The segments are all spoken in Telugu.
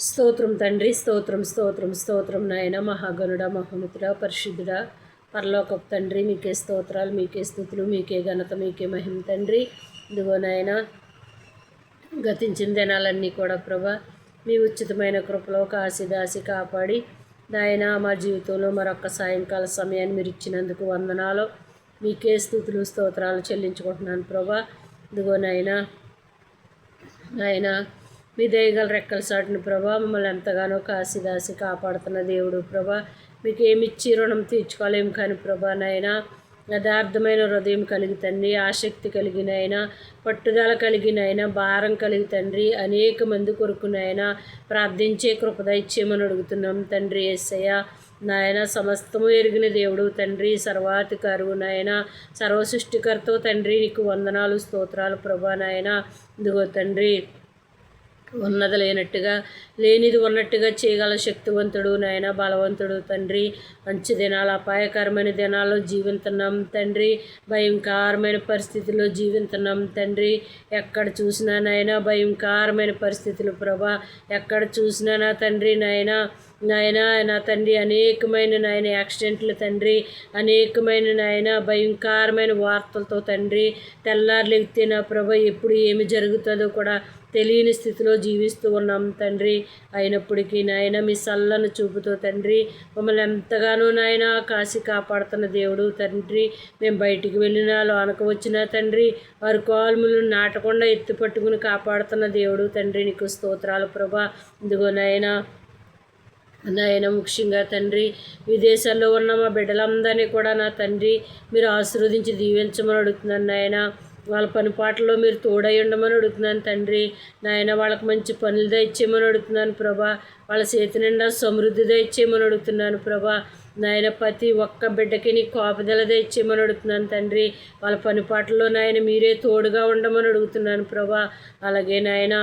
స్తోత్రం తండ్రి, స్తోత్రం స్తోత్రం స్తోత్రం నాయన. మహాగణుడ, మహోన్నతుడ, పరిశుద్ధుడ, పరలోకపు తండ్రి, మీకే స్తోత్రాలు, మీకే స్తుతులు, మీకే ఘనత, మీకే మహిమ తండ్రి. ఇదిగో నాయన, గతించిన దినాలన్నీ కూడా ప్రభా మీ ఉచితమైన కృపలో కాశీదాసి కాపాడి నాయన మా జీవితంలో మరొక సాయంకాల సమయాన్ని మీరు ఇచ్చినందుకు వందనాలు. మీకే స్తుతులు స్తోత్రాలు చెల్లించుకుంటున్నాను ప్రభా. ఇదిగో నాయన, మీ దయగల రెక్కల సాటును ప్రభా మమ్మల్ని ఎంతగానో కాశీదాసి కాపాడుతున్న దేవుడు ప్రభా. మీకు ఏమిచ్చి రుణం తీర్చుకోలేము కానీ ప్రభా నాయన, యథార్థమైన హృదయం కలిగి తండ్రి, ఆసక్తి కలిగినైనా, పట్టుదల కలిగినైనా, భారం కలిగి తండ్రి, అనేక మంది కొరకునైనా ప్రార్థించే కృపద ఇచ్చేమని అడుగుతున్నాం తండ్రి. యేసయ్య నాయన, సమస్తము ఎరిగిన దేవుడు తండ్రి, సర్వాధికారువు నాయన, సర్వ సృష్టికర్త తండ్రి, నీకు వందనాలు స్తోత్రాలు ప్రభా నాయన. ఇదిగో తండ్రి, ఉన్నది లేనట్టుగా, లేనిది ఉన్నట్టుగా చేయగల శక్తివంతుడు నాయన, బలవంతుడు తండ్రి. మంచి దినాలు, అపాయకరమైన దినాల్లో జీవిస్తున్నాం తండ్రి, భయంకరమైన పరిస్థితుల్లో జీవిస్తున్నాం తండ్రి. ఎక్కడ చూసినా నాయన భయంకరమైన పరిస్థితులు ప్రభా, ఎక్కడ చూసినా నా తండ్రి నాయన నా తండ్రి అనేకమైన నాయన యాక్సిడెంట్లు తండ్రి, అనేకమైన నాయన భయంకరమైన వార్తలతో తండ్రి, తెల్లారులు ఎత్తే నా ప్రభ ఎప్పుడు ఏమి జరుగుతుందో కూడా తెలియని స్థితిలో జీవిస్తూ ఉన్నాం తండ్రి. అయినప్పటికీ నాయన మీ సల్లను చూపుతో తండ్రి మమ్మల్ని ఎంతగానో నాయన కాసి కాపాడుతున్న దేవుడు తండ్రి. మేము బయటికి వెళ్ళినా లోనకు వచ్చినా తండ్రి వారి కాల్ములు నాటకుండా ఎత్తి పట్టుకుని కాపాడుతున్న దేవుడు తండ్రి, నీకు స్తోత్రాలు ప్రభా. ఇదిగో నాయన ముఖ్యంగా తండ్రి విదేశాల్లో ఉన్న మా బిడ్డలందరినీ కూడా నా తండ్రి మీరు ఆశీర్వదించి దీవించమని అడుగుతున్నాను నాయన. వాళ్ళ పనిపాట్లలో మీరు తోడై ఉండమని అడుగుతున్నాను తండ్రి నాయన. వాళ్ళకి మంచి పనులు దయచేయమని అడుగుతున్నాను ప్రభా. వాళ్ళ చేతి నిండా సమృద్ధి దయచేయమని అడుగుతున్నాను ప్రభా నాయన. ప్రతి ఒక్క బిడ్డకి నీ కాపుదల దయచేయమని అడుగుతున్నాను తండ్రి. వాళ్ళ పనిపాట్లలో నాయన మీరే తోడుగా ఉండమని అడుగుతున్నాను ప్రభా. అలాగే నాయన,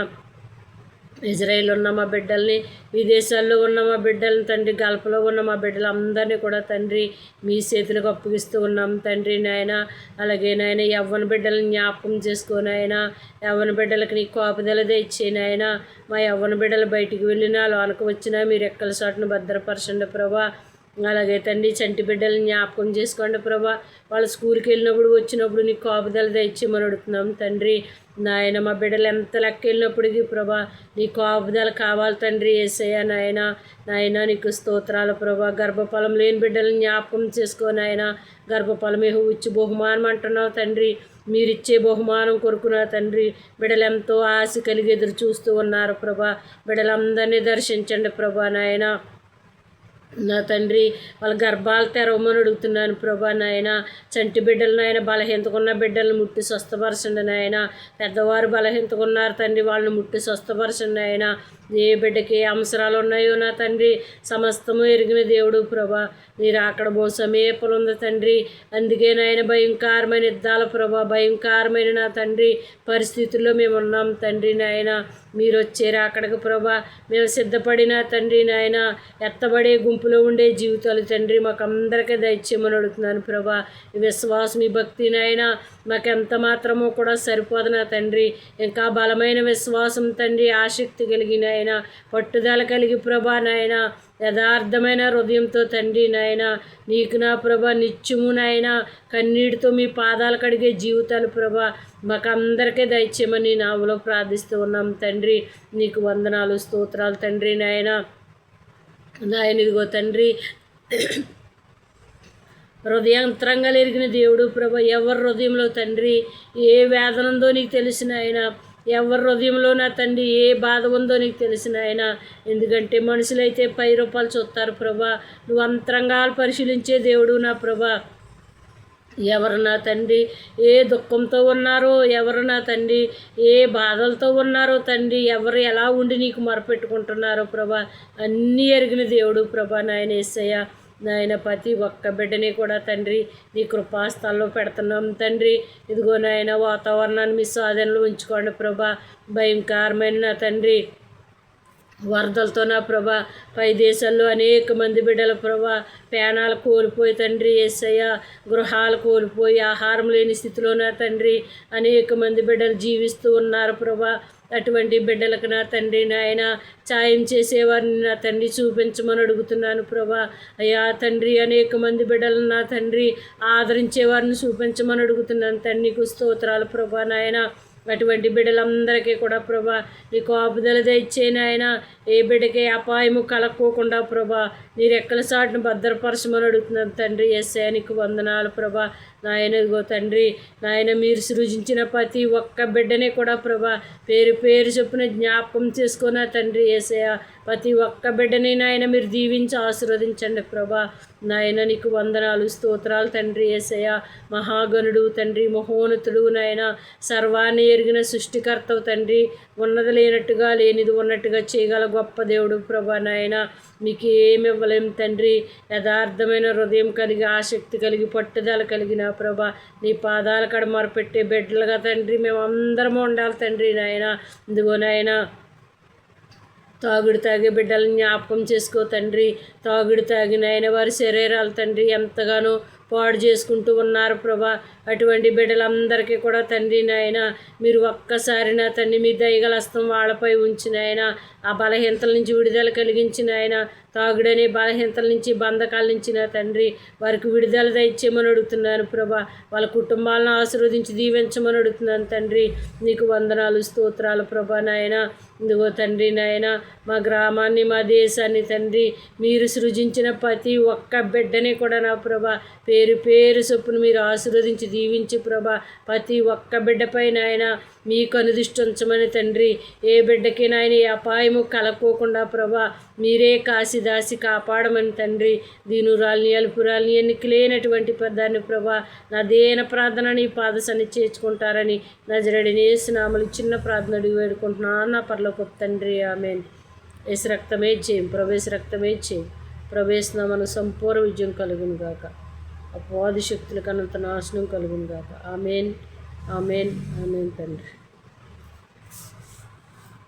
ఇజ్రాయిల్ ఉన్న మా బిడ్డల్ని, విదేశాల్లో ఉన్న మా బిడ్డలని తండ్రి, గల్ఫ్లో ఉన్న మా బిడ్డలందరినీ కూడా తండ్రి మీ చేతులకు అప్పగిస్తూ ఉన్నాం తండ్రి నాయన. అలాగే నాయన యవ్వన బిడ్డలను జ్ఞాపకం చేసుకోని ఆయన, యవ్వన బిడ్డలకి నీ కాపుదల తెచ్చే నాయన. మా యవ్వన బిడ్డలు బయటికి వెళ్ళినా లోనకు వచ్చినా మీరు ఎక్కల చాటును భద్రపరచండి ప్రభా. అలాగే తండ్రి చంటి బిడ్డలను జ్ఞాపకం చేసుకోండి ప్రభా. వాళ్ళు స్కూల్కి వెళ్ళినప్పుడు వచ్చినప్పుడు నీ కాపుదల తెచ్చేమని అడుగుతున్నాం తండ్రి నాయన. మా బిడ్డలు ఎంత లెక్క వెళ్ళినప్పటికీ ప్రభా నీ కాపుదల కావాలి తండ్రి. యేసయ్య నాయన నీకు స్తోత్రాలు ప్రభా. గర్భఫలం లేని బిడ్డలను జ్ఞాపకం చేసుకోని ఆయన. గర్భఫలమే ఇచ్చి బహుమానం అంటున్నావు తండ్రి. మీరిచ్చే బహుమానం కొరకున తండ్రి బిడ్డలు ఎంతో ఆశ కలిగి ఎదురు చూస్తూ ఉన్నారు ప్రభా. బిడ్డలందరినీ దర్శించండి ప్రభా నాయన. నా తండ్రి వాళ్ళ గర్భాలు తెరవమని అడుగుతున్నాను ప్రభా నాయన. చంటి బిడ్డలు నాయన, బలహీనతకున్న బిడ్డలను ముట్టి స్వస్థపరచండి నాయన. పెద్దవారు బలహీనతకున్నారు తండ్రి, వాళ్ళని ముట్టి స్వస్థపరచండి నాయన. ఏ బిడ్డకి ఏ అవసరాలు ఉన్నాయో నా తండ్రి సమస్తము ఎరిగిన దేవుడు ప్రభా. మీరు అక్కడ బహు సమీపలు ఉంది తండ్రి. అందుకే నాయన భయంకరమైన యుద్ధాల ప్రభా, భయంకరమైన నా తండ్రి పరిస్థితుల్లో మేము ఉన్నాం తండ్రి నాయన. మీరు వచ్చారు అక్కడికి ప్రభా, మేము సిద్ధపడిన తండ్రి నాయన. ఎత్తబడే గుంపులో ఉండే జీవితాలు తండ్రి మాకు అందరికీ దయచేయమని అడుగుతున్నాను ప్రభా. ఈ విశ్వాసం, ఈ భక్తి నాయన మాకు ఎంత మాత్రమో కూడా సరిపోదు నా తండ్రి. ఇంకా బలమైన విశ్వాసం తండ్రి, ఆసక్తి కలిగిన ఆయన, పట్టుదల కలిగి ప్రభా నాయన, యథార్థమైన హృదయంతో తండ్రి నాయన నీకు నా ప్రభా నిత్యము నాయన కన్నీటితో మీ పాదాలు కడిగే జీవితాలు ప్రభా మాకు అందరికీ దయచేయమని నామలో ప్రార్థిస్తూ ఉన్నాం తండ్రి. నీకు వందనాలు స్తోత్రాలు తండ్రి నాయన. ఇదిగో తండ్రి హృదయంతరంగా ఎరిగిన దేవుడు ప్రభా. ఎవరి హృదయంలో తండ్రి ఏ వేదన ఉందో నీకు తెలిసిన ఆయన, ఎవరి హృదయంలో నా తండ్రి ఏ బాధ ఉందో నీకు తెలిసిన ఆయన. ఎందుకంటే మనుషులైతే 10 రూపాయలు చూస్తారు ప్రభా, నువ్వు అంతరంగాలు పరిశీలించే దేవుడు నా ప్రభా. ఎవరు నా తండ్రి ఏ దుఃఖంతో ఉన్నారో, ఎవరు నా తండ్రి ఏ బాధలతో ఉన్నారో తండ్రి, ఎవరు ఎలా ఉండి నీకు మొరపెట్టుకుంటున్నారో ప్రభా అన్నీ ఎరిగిన దేవుడు ప్రభా నాయన. యేసయ్య నాయన ప్రతి ఒక్క బిడ్డని కూడా తండ్రి నీ కృపాస్థాల్లో పెడుతున్నాం తండ్రి. ఇదిగో నాయన వాతావరణాన్ని మీ స్వాధీనంలో ఉంచుకోండి ప్రభా. భయంకరమైన నా తండ్రి వరదలతో నా ప్రభా పై దేశాల్లో అనేక మంది బిడ్డల ప్రభా ప్రాణాలు కోల్పోయి తండ్రి యేసయ్య, గృహాలు కోల్పోయి ఆహారం లేని స్థితిలో నా తండ్రి అనేక మంది బిడ్డలు జీవిస్తూ ఉన్నారు ప్రభా. అటువంటి బిడ్డలకు నా తండ్రి నాయన సాయం చేసేవారిని నా తండ్రి చూపించమని అడుగుతున్నాను ప్రభా. అయ్యా తండ్రి, అనేక మంది బిడ్డలను నా తండ్రి ఆదరించేవారిని చూపించమని అడుగుతున్నాను తండ్రి. నీకు స్తోత్రాలు ప్రభా నాయన. అటువంటి బిడ్డలందరికీ కూడా ప్రభా నీ కాపుదల దయచే నాయన. ఏ బిడ్డకి అపాయము కలక్కోకుండా ప్రభా నీ రెక్కల చాటును భద్రపరచమని అడుగుతున్నాను తండ్రి. యేసయ్య నీకు వందనాలు ప్రభా నాయన. ఇదిగో తండ్రి నాయన, మీరు సృజించిన ప్రతి ఒక్క బిడ్డనే కూడా ప్రభా పేరు పేరు చొప్పున జ్ఞాపకం చేసుకున్న తండ్రి. యేసయ్య ప్రతి ఒక్క బిడ్డని నాయన మీరు దీవించి ఆశీర్వదించండి ప్రభా నాయన. నీకు వందనాలు స్తోత్రాలు తండ్రి. యేసయ్య మహాగణుడు తండ్రి, మహోన్నతుడు నాయన, సర్వాన్ని ఎరిగిన సృష్టికర్తవు తండ్రి. ఉన్నది లేనట్టుగా లేనిది ఉన్నట్టుగా చేయగల గొప్ప దేవుడు ప్రభా నాయన. మీకు ఏమి ఇవ్వలేం తండ్రి. యథార్థమైన హృదయం కలిగి, ఆసక్తి కలిగి, పట్టుదల కలిగిన ప్రభా నీ పాదాల కాడ మొరపెట్టే బిడ్డలుగా తండ్రి మేము అందరము ఉండాలి తండ్రి నాయన. ఇదిగో నాయన, తాగుడు తాగే బిడ్డలను జ్ఞాపకం చేసుకో తండ్రి. తాగుడు తాగిన ఆయన వారి శరీరాలు తండ్రి ఎంతగానో పాడు చేసుకుంటూ ఉన్నారు ప్రభా. అటువంటి బిడ్డలందరికీ కూడా తండ్రి నాయన మీరు ఒక్కసారి నా తండ్రి మీ దయగల హస్తం వాళ్ళపై ఉంచిన ఆయన. ఆ బలహీనతల నుంచి విడుదల కలిగించిన ఆయన. తాగుడనే బలహీనతల నుంచి, బంధకాల నుంచి నా తండ్రి వారికి విడుదల దయచేయమని అడుగుతున్నాను ప్రభా. వాళ్ళ కుటుంబాలను ఆశీర్వదించి దీవించమని అడుగుతున్నాను తండ్రి. నీకు వందనాలు స్తోత్రాలు ప్రభా నాయన. ఇదిగో తండ్రి నాయన, మా గ్రామాన్ని, మా దేశాన్ని తండ్రి మీరు సృజించిన ప్రతి ఒక్క బిడ్డని కూడా నా ప్రభా పేరు పేరు చొప్పున మీరు ఆశీర్వదించి దీవించి ప్రభా ప్రతి ఒక్క బిడ్డపై నాయన మీ కనుదృష్టి ఉంచమని తండ్రి. ఏ బిడ్డకి నాయన ఏ అపాయము కలక్కోకుండా ప్రభా మీరే కాసి దాసి కాపాడమని తండ్రి. దీనురాల్ని, అల్పురాల్ని, ఎన్నిక లేనటువంటి పెద్దాన్ని ప్రభా నా దేన ప్రార్థన నీ పాద సన్ని చేర్చుకుంటారని నజరేయుడైన యేసు నామములో చిన్న ప్రార్థన అడిగి వేడుకుంటున్నాను నా పరలోకపు తండ్రి. ఆమేన్. యేసు రక్తమే జయం, ప్రవేశ రక్తమే జయం. ప్రవేశన మన సంపూర్ణ విజయం కలుగును గాక. అపవాది శక్తుల కన్నంత నాశనం కలుగును గాక. ఆమేన్, ఆమేన్, ఆమేన్ తండ్రి.